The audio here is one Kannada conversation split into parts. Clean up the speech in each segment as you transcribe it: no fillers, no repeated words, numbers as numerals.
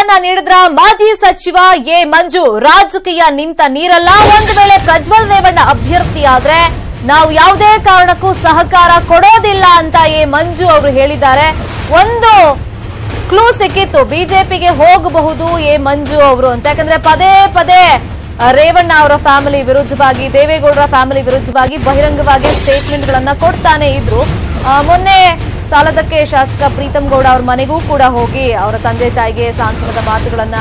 ಹೇಳಿಕೆಯನ್ನ ನೀಡಿದ್ರ ಮಾಜಿ ಸಚಿವ ಎ ಮಂಜು. ರಾಜಕೀಯ ನಿಂತ ನೀರಲ್ಲ, ಒಂದು ವೇಳೆ ಪ್ರಜ್ವಲ್ ರೇವಣ್ಣ ಅಭ್ಯರ್ಥಿಯಾದ್ರೆ ನಾವು ಯಾವುದೇ ಕಾರಣಕ್ಕೂ ಸಹಕಾರ ಕೊಡೋದಿಲ್ಲ ಅಂತ ಎ ಮಂಜು ಅವರು ಹೇಳಿದ್ದಾರೆ. ಒಂದು ಕ್ಲೂ ಸಿಕ್ಕಿತ್ತು, ಬಿಜೆಪಿಗೆ ಹೋಗಬಹುದು ಎ ಮಂಜು ಅವರು ಅಂತ. ಯಾಕಂದ್ರೆ ಪದೇ ಪದೇ ರೇವಣ್ಣ ಅವರ ಫ್ಯಾಮಿಲಿ ವಿರುದ್ಧವಾಗಿ, ದೇವೇಗೌಡರ ಫ್ಯಾಮಿಲಿ ವಿರುದ್ಧವಾಗಿ ಬಹಿರಂಗವಾಗಿ ಸ್ಟೇಟ್ಮೆಂಟ್ ಗಳನ್ನ ಕೊಡ್ತಾನೆ ಇದ್ರು. ಮೊನ್ನೆ ಸಾಲದಕ್ಕೆ ಶಾಸಕ ಪ್ರೀತಂ ಗೌಡ ಅವ್ರ ಮನೆಗೂ ಕೂಡ ಹೋಗಿ ಅವರ ತಂದೆ ತಾಯಿಗೆ ಸಾಂತ್ವನದ ಮಾತುಗಳನ್ನ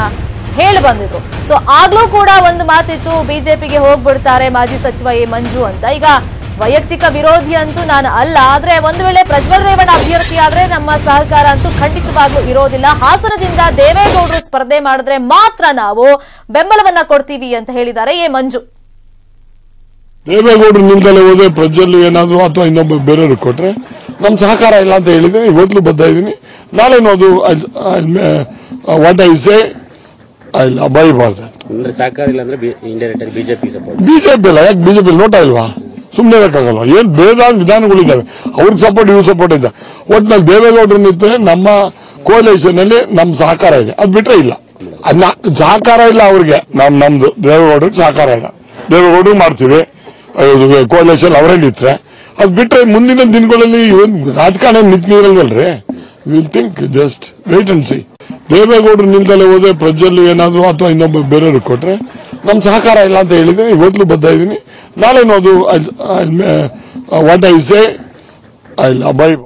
ಹೇಳಿ ಬಂದಿದ್ರು. ಸೊ ಆಗ್ಲೂ ಕೂಡ ಒಂದು ಮಾತಿತ್ತು, ಬಿಜೆಪಿಗೆ ಹೋಗ್ಬಿಡ್ತಾರೆ ಮಾಜಿ ಸಚಿವ ಎ ಮಂಜು ಅಂತ. ಈಗ ವೈಯಕ್ತಿಕ ವಿರೋಧಿ ಅಂತೂ ನಾನು ಅಲ್ಲ, ಆದ್ರೆ ಒಂದು ವೇಳೆ ಪ್ರಜ್ವಲ್ ರೇವಣ್ಣ ಅಭ್ಯರ್ಥಿ ಆದ್ರೆ ನಮ್ಮ ಸಹಕಾರ ಅಂತೂ ಖಂಡಿತವಾಗ್ಲೂ ಇರೋದಿಲ್ಲ. ಹಾಸನದಿಂದ ದೇವೇಗೌಡರು ಸ್ಪರ್ಧೆ ಮಾಡಿದ್ರೆ ಮಾತ್ರ ನಾವು ಬೆಂಬಲವನ್ನ ಕೊಡ್ತೀವಿ ಅಂತ ಹೇಳಿದ್ದಾರೆ ಎ ಮಂಜು. ದೇವೇಗೌಡರು ನಿಲ್ದಲೆ ಹೋದ್ರೆ ಪ್ರಜ್ವಲ್ ಏನಾದ್ರು ಅಥವಾ ಇನ್ನೊಬ್ಬ ಬೇರೆಯವ್ರಿಗೆ ಕೊಟ್ರೆ ನಮ್ ಸಹಕಾರ ಇಲ್ಲ ಅಂತ ಹೇಳಿದ್ದೀನಿ. ಇವತ್ತು ಬದ್ಧ ಇದ್ದೀನಿ. ನಾಳೆನೂ ಅದು what I say I abide by that. ಸಹಕಾರ ಇಲ್ಲ ಅಂದ್ರೆ ಇಂಡೈರೆಕ್ಟ್ ಬಿಜೆಪಿ ಸಪೋರ್ಟ್. ಬಿಜೆಪಿ ಅಲ್ಲ, ಯಾಕೆ ಬಿಜೆಪಿ ನೋಟ ಇಲ್ವಾ? ಸುಮ್ಮನೆ ಇರಕ್ಕಾಗಲ್ವಾ? ಏನ್ ಬೇರೆ ವಿಧಾನಗಳಿದ್ದಾವೆ, ಅವ್ರಿಗೆ ಸಪೋರ್ಟ್ ಇವ್ರು ಸಪೋರ್ಟ್ ಇದೆ. ಒಟ್ಟಿನಲ್ಲಿ ದೇವೇಗೌಡರು ನಿಂತರೆ ನಮ್ಮ ಕೋಲೇಷನ್ ಅಲ್ಲಿ ನಮ್ ಸಹಕಾರ ಇದೆ, ಅದ್ ಬಿಟ್ರೆ ಇಲ್ಲ. ಸಹಕಾರ ಇಲ್ಲ ಅವ್ರಿಗೆ, ನಮ್ದು ದೇವೇಗೌಡರಿಗೆ ಸಹಕಾರ ಇಲ್ಲ. ದೇವೇಗೌಡರು ಮಾಡ್ತೀವಿ ಕೋಲೇಷನ್ ಅವರೇ ನಿಂತ್ರೆ, ಅದ್ ಬಿಟ್ರೆ ಮುಂದಿನ ದಿನಗಳಲ್ಲಿ ರಾಜಕಾರಣ ನಿಂತ ನೀರಲ್ವಲ್ರಿ. Will think just wait and see. ದೇವೇಗೌಡರು ನಿಲ್ದಲೆ ಹೋದ್ರೆ ಪ್ರಜ್ವಲ್ ಏನಾದ್ರು ಅಥವಾ ಇನ್ನೊಬ್ಬ ಬೇರೆಯವ್ರಿಗೆ ಕೊಟ್ರೆ ನಮ್ ಸಹಕಾರ ಇಲ್ಲ ಅಂತ ಹೇಳಿದ್ದೀನಿ. ಇವತ್ತು ಬದ್ಧ ಇದ್ದೀನಿ. ನಾಳೆನೂ ಅದು what I say I abide.